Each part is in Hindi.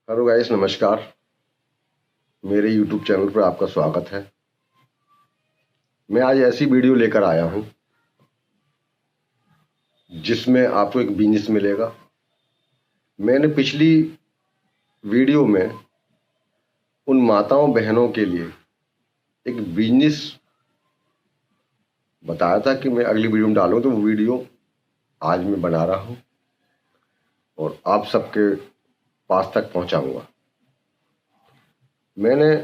हेलो गाइस, नमस्कार। मेरे यूट्यूब चैनल पर आपका स्वागत है। मैं आज ऐसी वीडियो लेकर आया हूं जिसमें आपको एक बिजनेस मिलेगा। मैंने पिछली वीडियो में उन माताओं बहनों के लिए एक बिजनेस बताया था कि मैं अगली वीडियो में डालूंगा, तो वो वीडियो आज मैं बना रहा हूं और आप सबके पास तक पहुंचाऊंगा। मैंने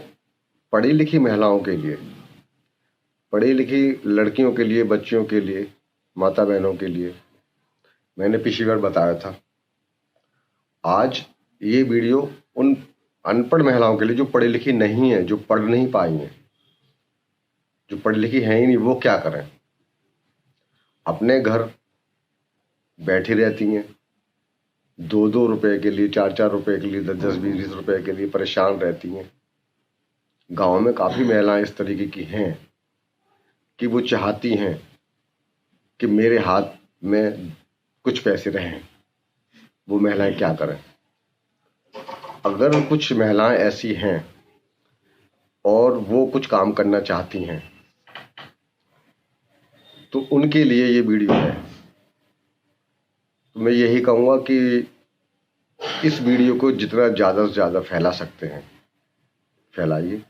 पढ़ी लिखी महिलाओं के लिए, पढ़ी लिखी लड़कियों के लिए, बच्चियों के लिए, माता बहनों के लिए मैंने पिछली बार बताया था। आज ये वीडियो उन अनपढ़ महिलाओं के लिए जो पढ़ी लिखी नहीं है, जो पढ़ नहीं पाई हैं, जो पढ़ी लिखी है ही नहीं, वो क्या करें। अपने घर बैठी रहती हैं, 2-2 रुपए के लिए, 4-4 रुपए के लिए, 10-10, 20-20 रुपए के लिए परेशान रहती हैं। गांव में काफी महिलाएं इस तरीके की हैं कि वो चाहती हैं कि मेरे हाथ में कुछ पैसे रहें। वो महिलाएं क्या करें। अगर कुछ महिलाएं ऐसी हैं और वो कुछ काम करना चाहती हैं तो उनके लिए ये वीडियो है। तो मैं यही कहूँगा कि इस वीडियो को जितना ज़्यादा से ज़्यादा फैला सकते हैं फैलाइए,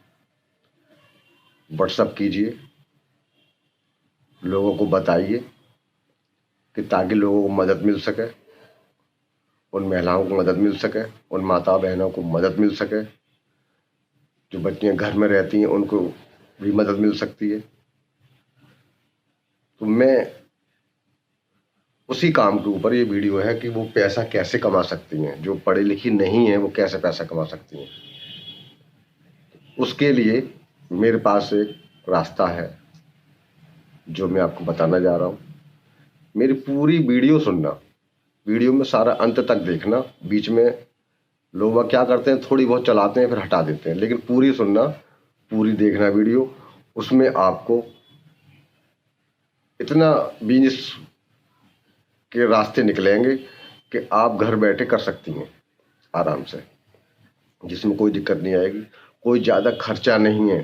व्हाट्सएप कीजिए, लोगों को बताइए कि ताकि लोगों को मदद मिल सके, उन महिलाओं को मदद मिल सके, उन माता बहनों को मदद मिल सके। जो बच्चियां घर में रहती हैं उनको भी मदद मिल सकती है। तो मैं उसी काम के ऊपर ये वीडियो है कि वो पैसा कैसे कमा सकती हैं, जो पढ़ी लिखी नहीं है वो कैसे पैसा कमा सकती हैं। उसके लिए मेरे पास एक रास्ता है जो मैं आपको बताना जा रहा हूँ। मेरी पूरी वीडियो सुनना, वीडियो में सारा अंत तक देखना। बीच में लोग क्या करते हैं, थोड़ी बहुत चलाते हैं फिर हटा देते हैं, लेकिन पूरी सुनना, पूरी देखना वीडियो। उसमें आपको इतना बिजनेस के रास्ते निकलेंगे कि आप घर बैठे कर सकती हैं आराम से, जिसमें कोई दिक्कत नहीं आएगी। कोई ज़्यादा खर्चा नहीं है,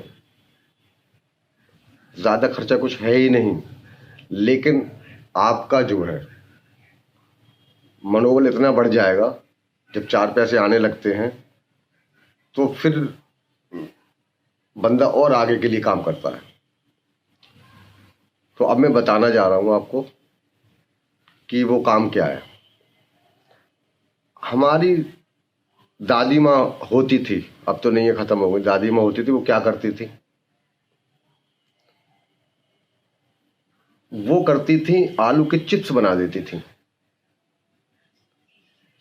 ज़्यादा खर्चा कुछ है ही नहीं, लेकिन आपका जो है मनोबल इतना बढ़ जाएगा। जब 4 पैसे आने लगते हैं तो फिर बंदा और आगे के लिए काम करता है। तो अब मैं बताना जा रहा हूँ आपको कि वो काम क्या है। हमारी दादी माँ होती थी, अब तो नहीं है, खत्म हो गई। दादी माँ होती थी, वो क्या करती थी, वो करती थी आलू के चिप्स बना देती थी,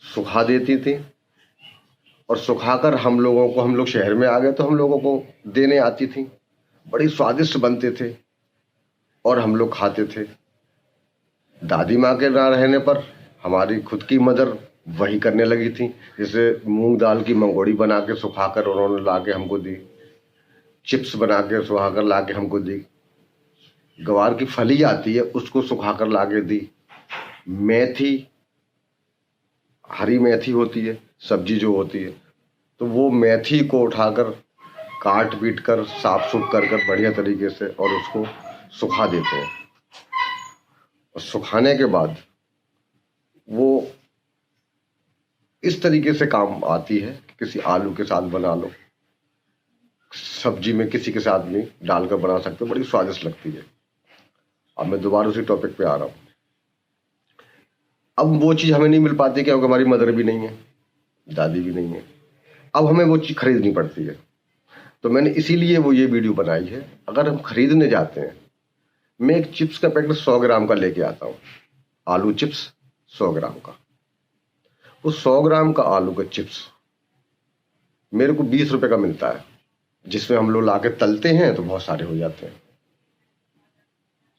सुखा देती थी और सुखाकर हम लोगों को, हम लोग शहर में आ गए तो हम लोगों को देने आती थी। बड़ी स्वादिष्ट बनते थे और हम लोग खाते थे। दादी माँ के ना रहने पर हमारी खुद की मदर वही करने लगी थी। जैसे मूंग दाल की मंगोड़ी बना के सुखाकर उन्होंने ला के हमको दी, चिप्स बना के सुखाकर ला के हमको दी, गवार की फली आती है उसको सुखाकर ला के दी, मेथी, हरी मेथी होती है सब्जी जो होती है, तो वो मेथी को उठाकर काट पीट कर साफ सुफ कर कर बढ़िया तरीके से और उसको सुखा देते हैं। और सुखाने के बाद वो इस तरीके से काम आती है कि किसी आलू के साथ बना लो, सब्जी में किसी के साथ भी डालकर बना सकते हो, बड़ी स्वादिष्ट लगती है। अब मैं दोबारा उसी टॉपिक पे आ रहा हूँ। अब वो चीज़ हमें नहीं मिल पाती क्योंकि हमारी मदर भी नहीं है, दादी भी नहीं है। अब हमें वो चीज़ खरीदनी पड़ती है। तो मैंने इसीलिए वो ये वीडियो बनाई है। अगर हम खरीदने जाते हैं, मैं एक चिप्स का पैकेट 100 ग्राम का लेके आता हूँ, आलू चिप्स 100 ग्राम का। वो 100 ग्राम का आलू का चिप्स मेरे को 20 रुपए का मिलता है, जिसमें हम लोग लाके तलते हैं तो बहुत सारे हो जाते हैं।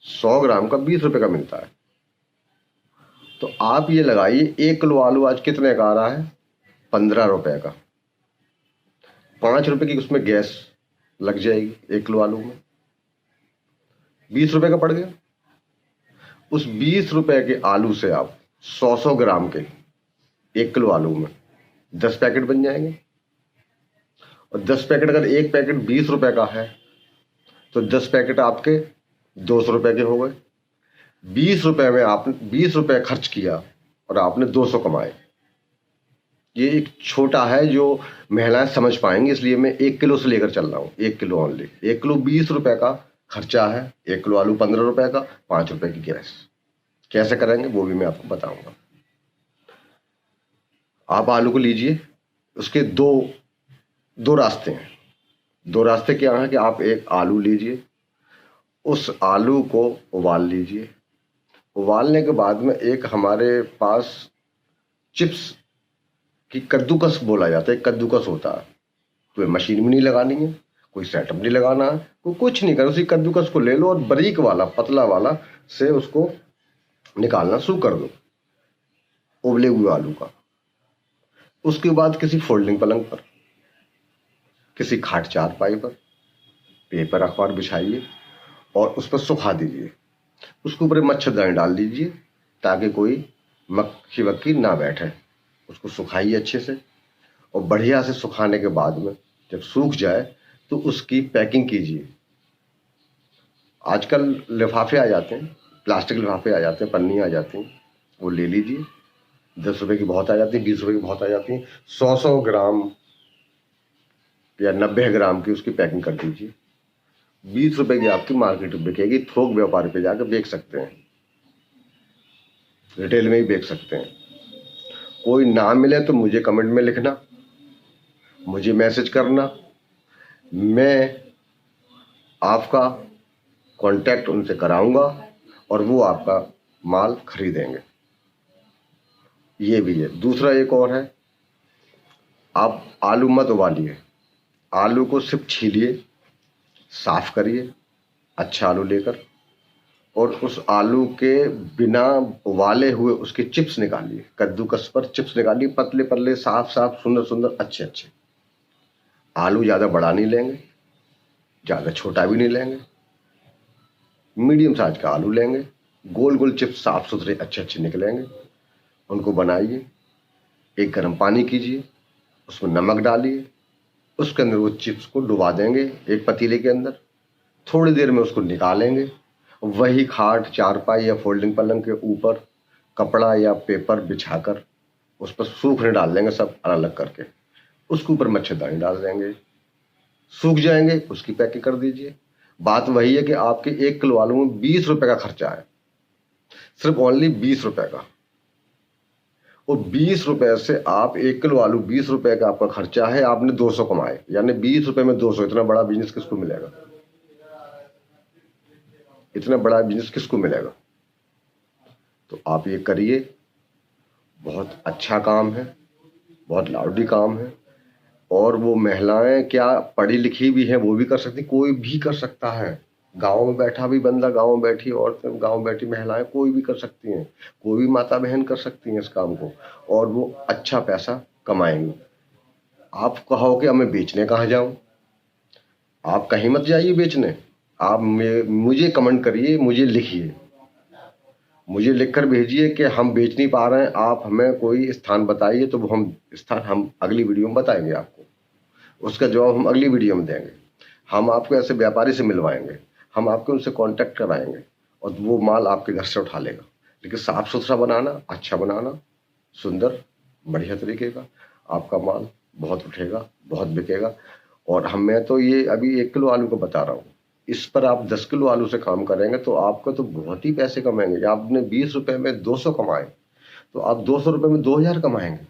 100 ग्राम का 20 रुपए का मिलता है। तो आप ये लगाइए, 1 किलो आलू आज कितने का आ रहा है, 15 रुपए का। 5 रुपए की उसमें गैस लग जाएगी 1 किलो आलू में, 20 रुपए का पड़ गया। उस 20 रुपए के आलू से आप 100 ग्राम के 1 किलो आलू में 10 पैकेट बन जाएंगे। और 10 पैकेट, अगर एक पैकेट 20 रुपए का है तो 10 पैकेट आपके 200 रुपए के हो गए। 20 रुपए में आपने 20 रुपए खर्च किया और आपने 200 कमाए। ये एक छोटा है जो महिलाएं समझ पाएंगी, इसलिए मैं 1 किलो से लेकर चल रहा हूँ। 1 किलो ओनली। 1 किलो 20 रुपए का खर्चा है। 1 किलो आलू 15 रुपए का, 5 रुपए की गैस। कैसे करेंगे वो भी मैं आपको बताऊंगा। आप आलू को लीजिए, उसके दो रास्ते हैं। 2 रास्ते क्या है कि आप एक आलू लीजिए, उस आलू को उबाल लीजिए। उबालने के बाद में एक हमारे पास चिप्स की कद्दूकस बोला जाता है, कद्दूकस होता है। तो मशीन भी नहीं लगानी है, कोई सेटअप नहीं लगाना है, कोई कुछ नहीं कर, उसी कद्दूकस को ले लो और बारीक वाला पतला वाला से उसको निकालना शुरू कर दो, उबले हुए आलू का। उसके बाद किसी फोल्डिंग पलंग पर, किसी खाट चारपाई पर पेपर अखबार बिछाइए और उस पर सुखा दीजिए। उसके ऊपर मच्छरदानी डाल दीजिए ताकि कोई मक्खी वक्खी ना बैठे। उसको सुखाइए अच्छे से, और बढ़िया से सुखाने के बाद में जब सूख जाए तो उसकी पैकिंग कीजिए। आजकल लिफाफे आ जाते हैं, प्लास्टिक लिफाफे आ जाते हैं, पन्नी आ जाती हैं, वो ले लीजिए। 10 रुपए की बहुत आ जाती है, 20 रुपए की बहुत आ जाती है। 100 ग्राम या 90 ग्राम की उसकी पैकिंग कर दीजिए। 20 रुपए की आपकी मार्केट में बिकेगी। थोक व्यापारी पे जाकर बेच सकते हैं, रिटेल में ही बेच सकते हैं। कोई ना मिले तो मुझे कमेंट में लिखना, मुझे मैसेज करना, मैं आपका कांटेक्ट उनसे कराऊंगा और वो आपका माल खरीदेंगे। ये भी है। दूसरा एक और है, आप आलू मत उबालिए, आलू को सिर्फ छीलिए, साफ करिए अच्छा आलू लेकर, और उस आलू के बिना उबाले हुए उसके चिप्स निकालिए। कद्दूकस पर चिप्स निकालिए, पतले पतले, साफ साफ, सुंदर सुंदर, अच्छे अच्छे। आलू ज़्यादा बड़ा नहीं लेंगे, ज़्यादा छोटा भी नहीं लेंगे, मीडियम साइज का आलू लेंगे। गोल गोल चिप्स साफ सुथरे अच्छे अच्छे निकलेंगे। उनको बनाइए, एक गर्म पानी कीजिए, उसमें नमक डालिए, उसके अंदर वो चिप्स को डुबा देंगे एक पतीले के अंदर। थोड़ी देर में उसको निकालेंगे, वही खाट चारपाई या फोल्डिंग पलंग के ऊपर कपड़ा या पेपर बिछाकर उस पर सूखने डाल देंगे, सब अलग अलग करके। उसके ऊपर मच्छरदानी डाल देंगे, सूख जाएंगे, उसकी पैकिंग कर दीजिए। बात वही है कि आपके 1 किलो आलू में 20 रुपए का खर्चा है, सिर्फ ओनली 20 रुपए का। और 20 रुपए से आप 1 किलो आलू, 20 रुपए का आपका खर्चा है, आपने 200 कमाए। यानी 20 रुपए में 200, इतना बड़ा बिजनेस किसको मिलेगा? इतना बड़ा बिजनेस किसको मिलेगा? तो आप ये करिए, बहुत अच्छा काम है, बहुत लाउडी काम है। और वो महिलाएं क्या पढ़ी लिखी भी हैं, वो भी कर सकती, कोई भी कर सकता है। गांव में बैठा भी बंदा, गांव में बैठी औरतें, गांव में बैठी महिलाएं, कोई भी कर सकती हैं। कोई भी माता बहन कर सकती हैं इस काम को, और वो अच्छा पैसा कमाएंगी। आप कहो कि अब मैं बेचने कहाँ जाऊं? आप कहीं मत जाइए बेचने। आप मुझे कमेंट करिए, मुझे लिखिए, मुझे लिखकर भेजिए कि हम बेच नहीं पा रहे हैं, आप हमें कोई स्थान बताइए, तो वो हम स्थान हम अगली वीडियो में बताएंगे आपको। उसका जवाब हम अगली वीडियो में देंगे। हम आपको ऐसे व्यापारी से मिलवाएंगे, हम आपको उनसे कांटेक्ट कराएंगे और वो माल आपके घर से उठा लेगा। लेकिन साफ सुथरा बनाना, अच्छा बनाना, सुंदर बढ़िया तरीके का, आपका माल बहुत उठेगा, बहुत बिकेगा। और मैं तो ये अभी 1 किलो आलू को बता रहा हूँ, इस पर आप 10 किलो आलू से काम करेंगे तो आपका तो बहुत ही पैसे कमाएंगे। आपने 20 रुपए में 200 कमाए तो आप 200 रुपए में 2000 कमाएंगे।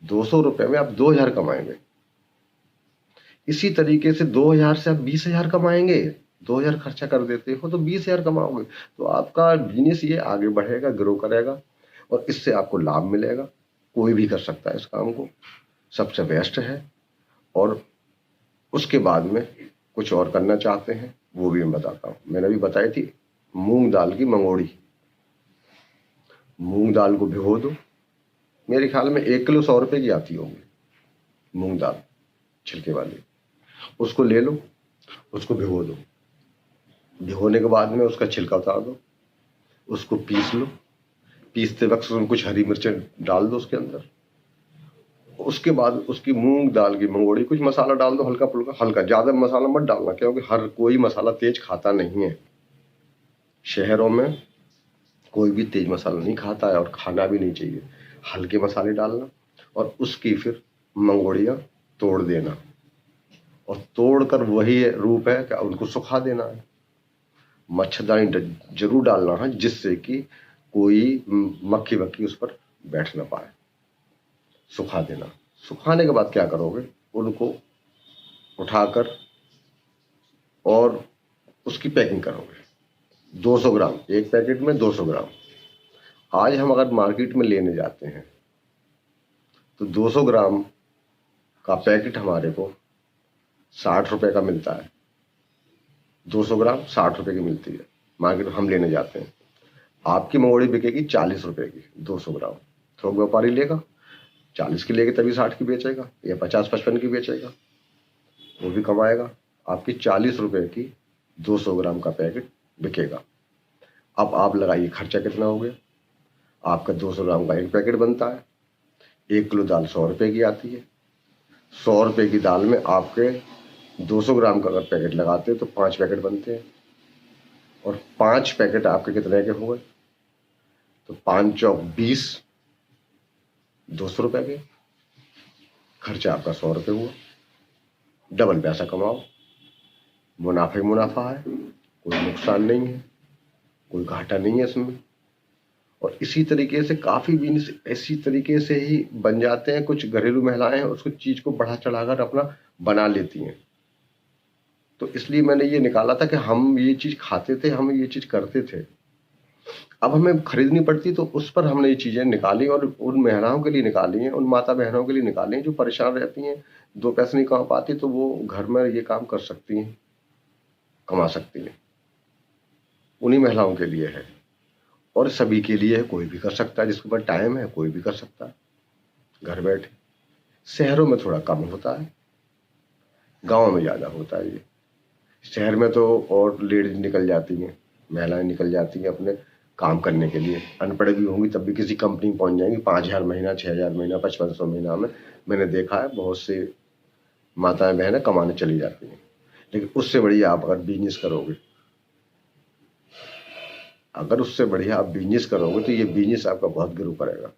200 रुपए में आप 2000 कमाएंगे। इसी तरीके से 2000 से आप 20,000 कमाएंगे। 2000 खर्चा कर देते हो तो 20,000 कमाओगे, तो आपका बिजनेस ये आगे बढ़ेगा, ग्रो करेगा और इससे आपको लाभ मिलेगा। कोई भी कर सकता है इस काम को, सबसे बेस्ट है। और उसके बाद में कुछ और करना चाहते हैं वो भी मैं बताता हूँ। मैंने अभी बताई थी मूंग दाल की मंगोड़ी। मूंग दाल को भिगो दो, मेरे ख्याल में 1 किलो 100 रुपए की आती होगी मूंग दाल छिलके वाली। उसको ले लो, उसको भिगो दो। भिगोने के बाद में उसका छिलका उतार दो, उसको पीस लो। पीसते वक्त उसमें कुछ हरी मिर्चें डाल दो उसके अंदर, उसके बाद उसकी मूंग दाल की मंगोड़ी, कुछ मसाला डाल दो हल्का फुल्का, हल्का, ज्यादा मसाला मत डालना क्योंकि हर कोई मसाला तेज खाता नहीं है। शहरों में कोई भी तेज मसाला नहीं खाता है और खाना भी नहीं चाहिए। हल्के मसाले डालना और उसकी फिर मंगोड़ियाँ तोड़ देना और तोड़कर वही रूप है कि उनको सुखा देना है। मच्छरदानी जरूर डालना है जिससे कि कोई मक्खी वक्खी उस पर बैठ ना पाए। सुखा देना। सुखाने के बाद क्या करोगे, उनको उठाकर और उसकी पैकिंग करोगे। 200 ग्राम, एक पैकेट में 200 ग्राम। आज हम अगर मार्केट में लेने जाते हैं तो 200 ग्राम का पैकेट हमारे को 60 रुपए का मिलता है। 200 ग्राम 60 रुपए की मिलती है, मार्केट में हम लेने जाते हैं। आपकी मंगोड़ी बिकेगी 40 रुपए की 200 ग्राम। थोक व्यापारी लेगा 40 की, लेके तभी 60 की बेचेगा या 50-55 की बेचेगा, वो भी कमाएगा। आपकी 40 रुपए की 200 ग्राम का पैकेट बिकेगा। अब आप लगाइए खर्चा कितना हो गया। आपका 200 ग्राम का एक पैकेट बनता है। 1 किलो दाल 100 रुपए की आती है। 100 रुपए की दाल में आपके 200 ग्राम का अगर पैकेट लगाते हैं तो 5 पैकेट बनते हैं और 5 पैकेट आपके कितने के हुए, तो 5 चौक 20, 200 रुपए के। खर्चा आपका 100 रुपए हुआ। डबल पैसा कमाओ। मुनाफा ही मुनाफा है, कोई नुकसान नहीं है, कोई घाटा नहीं है इसमें। और इसी तरीके से काफी बिजनेस इसी तरीके से ही बन जाते हैं। कुछ घरेलू महिलाएं उसको चीज को बढ़ा चढ़ाकर अपना बना लेती हैं। तो इसलिए मैंने ये निकाला था कि हम ये चीज खाते थे, हम ये चीज करते थे, अब हमें खरीदनी पड़ती, तो उस पर हमने ये चीजें निकाली और उन महिलाओं के लिए निकाली हैं, उन माता बहनों के लिए निकाली हैं जो परेशान रहती हैं, 2 पैसे नहीं कमा पाती, तो वो घर में ये काम कर सकती हैं, कमा सकती हैं। उन्हीं महिलाओं के लिए है और सभी के लिए है, कोई भी कर सकता है, जिसके पास टाइम है कोई भी कर सकता है घर बैठे। शहरों में थोड़ा कम होता है, गाँव में ज्यादा होता है ये। शहर में तो और लेडीज निकल जाती हैं, महिलाएं निकल जाती हैं अपने काम करने के लिए, अनपढ़ भी होंगी तब भी किसी कंपनी में पहुंच जाएंगी। 5,000 महीना, 6,000 महीना, 5500 महीना में मैंने देखा है बहुत से माताएं बहनें कमाने चली जाती हैं। लेकिन उससे बढ़िया आप अगर बिजनेस करोगे, अगर उससे बढ़िया आप बिजनेस करोगे तो ये बिजनेस आपका बहुत ग्रो करेगा।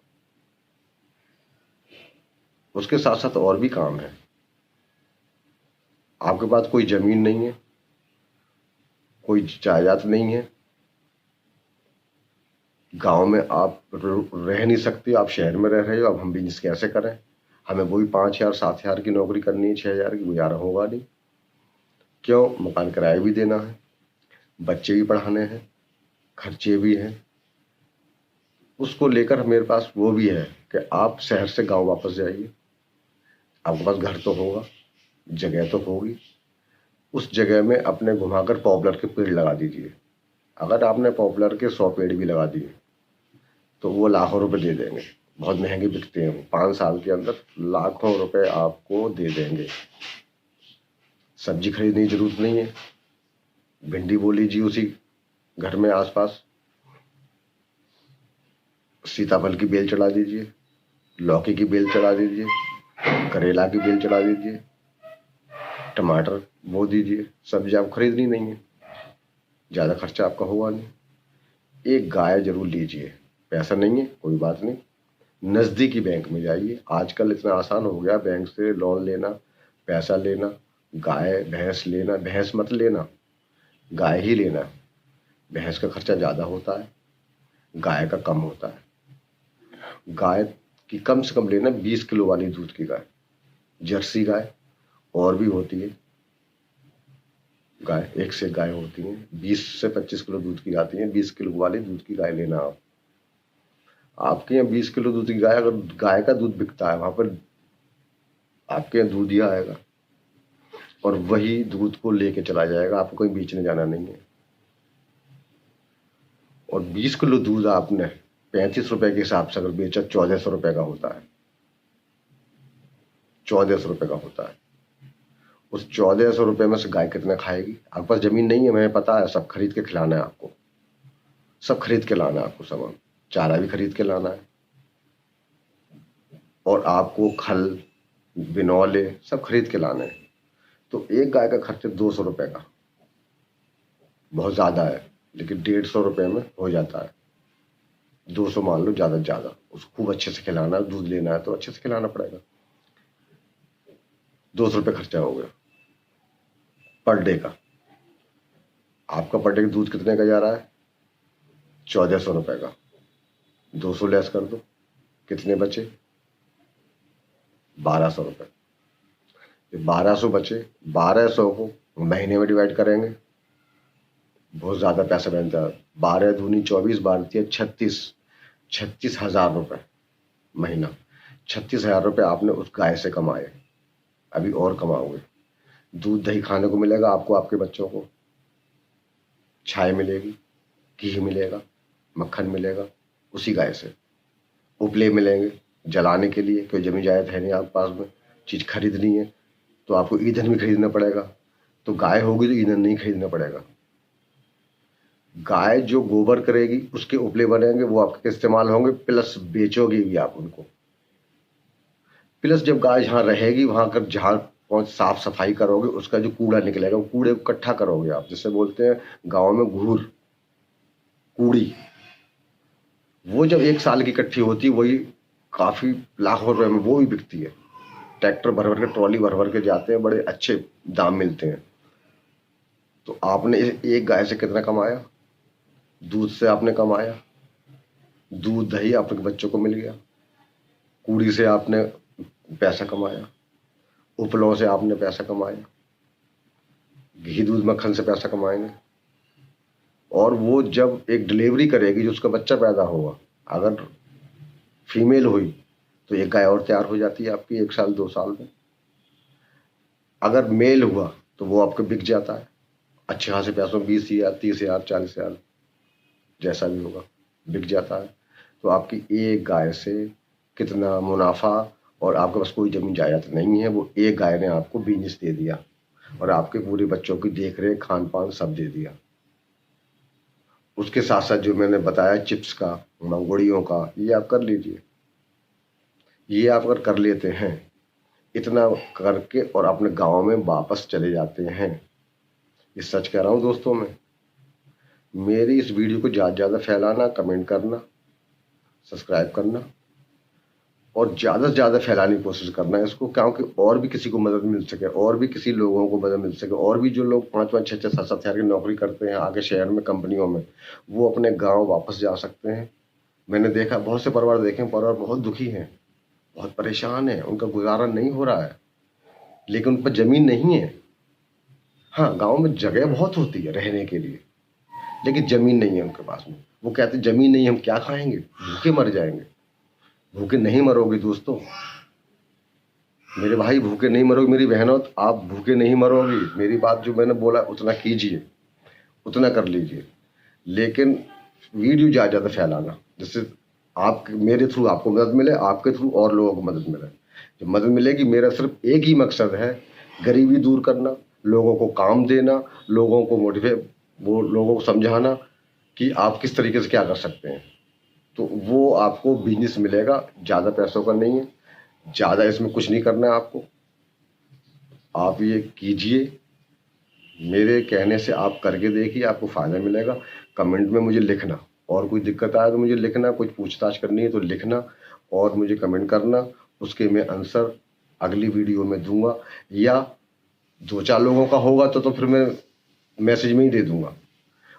उसके साथ साथ और भी काम है। आपके पास कोई जमीन नहीं है, कोई जायदाद नहीं है, गांव में आप रह नहीं सकते, आप शहर में रह रहे हो, अब हम बिजनेस कैसे करें। हमें वही 5,000 7,000 की नौकरी करनी है, 6,000 की, गुजारा होगा नहीं। क्यों, मकान किराया भी देना है, बच्चे भी पढ़ाने हैं, खर्चे भी हैं। उसको लेकर मेरे पास वो भी है कि आप शहर से गांव वापस जाइए। आपके पास घर तो होगा, जगह तो होगी, उस जगह में अपने घुमाकर पॉपुलर के पेड़ लगा दीजिए। अगर आपने पॉपुलर के 100 पेड़ भी लगा दिए तो वो लाखों रुपए दे देंगे। बहुत महंगे बिकते हैं वो, 5 साल के अंदर लाखों रुपए आपको दे देंगे। सब्जी खरीदने की जरूरत नहीं है, भिंडी बो लीजिए उसी घर में आसपास, सीताफल की बेल चढ़ा दीजिए, लौकी की बेल चढ़ा दीजिए, करेला की बेल चढ़ा दीजिए, टमाटर बो दीजिए। सब्जी आपको खरीदनी नहीं है, ज्यादा खर्चा आपका होगा नहीं। एक गाय जरूर लीजिए, पैसा नहीं है कोई बात नहीं, नजदीकी बैंक में जाइए। आजकल इतना आसान हो गया बैंक से लोन लेना, पैसा लेना। गाय भैंस लेना, भैंस मत लेना, गाय ही लेना। भैंस का खर्चा ज्यादा होता है, गाय का कम होता है। गाय की कम से कम लेना 20 किलो वाली दूध की गाय, जर्सी गाय और भी होती है गाय, एक से गाय होती है, 20 से 25 किलो दूध की आती है। 20 किलो वाली दूध की गाय लेना आप। आपके यहाँ 20 किलो दूध की गाय, अगर गाय का दूध बिकता है वहां पर आपके यहाँ दूधिया आएगा और वही दूध को लेके चला जाएगा, आपको कहीं बेचने जाना नहीं है। और 20 किलो दूध आपने 35 रुपए के हिसाब से अगर बेचा, 1,400 रुपए का होता है, 1,400 रुपए का होता है। उस 1,400 रुपए में से गाय कितना खाएगी। आपके पास जमीन नहीं है, मुझे पता है, सब खरीद के खिलाना है आपको, सब खरीद के लाना है आपको, सामान चारा भी खरीद के लाना है। और आपको खल बिनौले सब खरीद के लाने हैं। तो एक गाय का खर्च 200 रुपये का, बहुत ज़्यादा है, लेकिन 150 रुपये में हो जाता है। 200 मान लो, ज़्यादा से ज़्यादा। उसको खूब अच्छे से खिलाना है, दूध लेना है तो अच्छे से खिलाना पड़ेगा। 200 रुपये खर्चा हो गया पर डे का। आपका पर डे का दूध कितने का जा रहा है? 1400 रुपये का। 200 लेस कर दो, कितने बचे? 1200 रुपये। 1200 बचे, 1200 को महीने में डिवाइड करेंगे, बहुत ज़्यादा पैसा बनता है। 12 दूनी 24, 12 36, 36,000 रुपये महीना। 36,000 रुपये आपने उस गाय से कमाए, अभी और कमाओगे। दूध दही खाने को मिलेगा आपको, आपके बच्चों को छाय मिलेगी, घी मिलेगा, मक्खन मिलेगा उसी गाय से। उपले मिलेंगे जलाने के लिए, कोई जमी जायद है नहीं आपके पास में, चीज़ खरीदनी है तो आपको ईंधन भी खरीदना पड़ेगा। तो गाय होगी तो ईंधन नहीं खरीदना पड़ेगा। गाय जो गोबर करेगी उसके उपले बनेंगे, वो आपके इस्तेमाल होंगे, प्लस बेचोगे भी आप उनको। प्लस जब गाय जहाँ रहेगी वहां कर जहाँ पहुंच साफ सफाई करोगे, उसका जो कूड़ा निकलेगा वो कूड़े को इकट्ठा करोगे आप, जिसे बोलते हैं गाँव में घूर, कूड़ी। वो जब 1 साल की इकट्ठी होती है, वही काफी लाखों रुपए में वो भी बिकती है। ट्रैक्टर भर भर के, ट्रॉली भर भर के जाते हैं, बड़े अच्छे दाम मिलते हैं। तो आपने एक गाय से कितना कमाया? दूध से आपने कमाया, दूध दही आपके बच्चों को मिल गया, कूड़ी से आपने पैसा कमाया, उपलों से आपने पैसा कमाया, घी दूध मक्खन से पैसा कमाएंगे। और वो जब एक डिलीवरी करेगी, जो उसका बच्चा पैदा होगा, अगर फीमेल हुई तो एक गाय और तैयार हो जाती है आपकी 1 साल 2 साल में। अगर मेल हुआ तो वो आपको बिक जाता है अच्छे खासे पैसों, 20,000 30,000 40,000 जैसा भी होगा, बिक जाता है। तो आपकी एक गाय से कितना मुनाफा, और आपके पास कोई जमीन जायदाद नहीं है, वो एक गाय ने आपको बिजनेस दे दिया और आपके पूरे बच्चों की देख रेख खान पान सब दे दिया। उसके साथ साथ जो मैंने बताया चिप्स का, मंगोड़ियों का, ये आप कर लीजिए। ये आप अगर कर लेते हैं, इतना करके और अपने गांव में वापस चले जाते हैं, ये सच कह रहा हूं दोस्तों। मैं मेरी इस वीडियो को ज़्यादा से ज़्यादा फैलाना, कमेंट करना, सब्सक्राइब करना और ज़्यादा से ज़्यादा फैलाने की कोशिश करना है इसको, क्योंकि और भी किसी को मदद मिल सके, और भी किसी लोगों को मदद मिल सके, और भी जो लोग 5-5 6-6 7-7 हज़ार की नौकरी करते हैं आगे शहर में कंपनियों में, वो अपने गांव वापस जा सकते हैं। मैंने देखा, बहुत से परिवार देखे, परिवार बहुत दुखी हैं, बहुत परेशान हैं, उनका गुजारा नहीं हो रहा है, लेकिन उन पर ज़मीन नहीं है। हाँ, गाँव में जगह बहुत होती है रहने के लिए, लेकिन ज़मीन नहीं है उनके पास में। वो कहते ज़मीन नहीं, हम क्या खाएंगे, भूखे मर जाएंगे। भूखे नहीं मरोगे दोस्तों, मेरे भाई भूखे नहीं मरोगे, मेरी बहनों आप भूखे नहीं मरोगी। मेरी बात जो मैंने बोला उतना कीजिए, उतना कर लीजिए, लेकिन वीडियो ज़्यादा ज़्यादा फैलाना, जिससे आप मेरे थ्रू आपको मदद मिले, आपके थ्रू और लोगों को मदद मिले। जब मदद मिलेगी, मेरा सिर्फ एक ही मकसद है, गरीबी दूर करना, लोगों को काम देना, लोगों को मोटिवेट, वो लोगों को समझाना कि आप किस तरीके से क्या कर सकते हैं। तो वो आपको बिजनेस मिलेगा, ज़्यादा पैसों का नहीं है, ज़्यादा इसमें कुछ नहीं करना है आपको। आप ये कीजिए, मेरे कहने से आप करके देखिए, आपको फ़ायदा मिलेगा। कमेंट में मुझे लिखना, और कोई दिक्कत आए तो मुझे लिखना, कुछ पूछताछ करनी है तो लिखना और मुझे कमेंट करना, उसके मैं आंसर अगली वीडियो में दूंगा। या 2-4 लोगों का होगा तो फिर मैं मैसेज में ही दे दूंगा।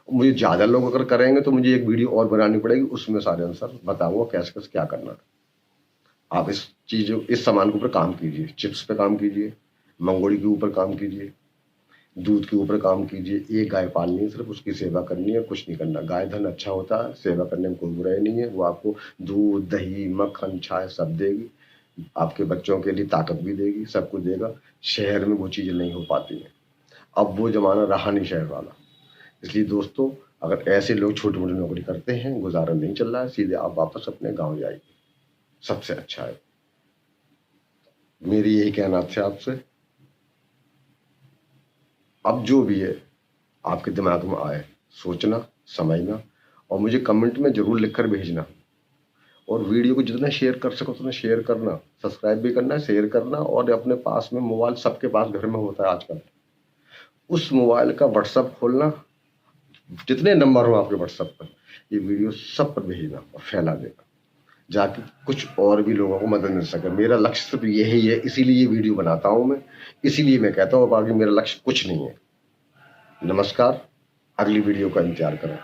मुझे ज़्यादा लोग अगर करेंगे तो मुझे एक वीडियो और बनानी पड़ेगी, उसमें सारे आंसर बताऊंगा कैसे कैसे क्या करना है। आप इस सामान के ऊपर काम कीजिए, चिप्स पे काम कीजिए, मंगोड़ी के ऊपर काम कीजिए, दूध के ऊपर काम कीजिए। एक गाय पालनी है, सिर्फ उसकी सेवा करनी है, कुछ नहीं करना। गाय धन अच्छा होता है, सेवा करने में कोई बुराई नहीं है। वो आपको दूध दही मक्खन छाछ सब देगी, आपके बच्चों के लिए ताकत भी देगी, सब कुछ देगा। शहर में वो चीज़ें नहीं हो पाती हैं, अब वो जमाना रहा नहीं शहर वाला। इसलिए दोस्तों, अगर ऐसे लोग छोटी मोटी नौकरी करते हैं, गुजारा नहीं चल रहा है, सीधे आप वापस अपने गाँव जाइए, सबसे अच्छा है। मेरी यही कहना था आपसे। अब जो भी है आपके दिमाग में आए, सोचना समझना और मुझे कमेंट में ज़रूर लिखकर भेजना। और वीडियो को जितना शेयर कर सको उतना शेयर करना, सब्सक्राइब भी करना, शेयर करना। और अपने पास में मोबाइल सबके पास घर में होता है आजकल, उस मोबाइल का व्हाट्सअप खोलना, जितने नंबर हो आपके व्हाट्सअप पर, ये वीडियो सब पर भेजना और फैला देना, जाके कुछ और भी लोगों को मदद मिल सके। मेरा लक्ष्य सिर्फ यही है, इसीलिए ये वीडियो बनाता हूँ मैं, इसीलिए मैं कहता हूँ, बाकी मेरा लक्ष्य कुछ नहीं है। नमस्कार, अगली वीडियो का इंतजार करें।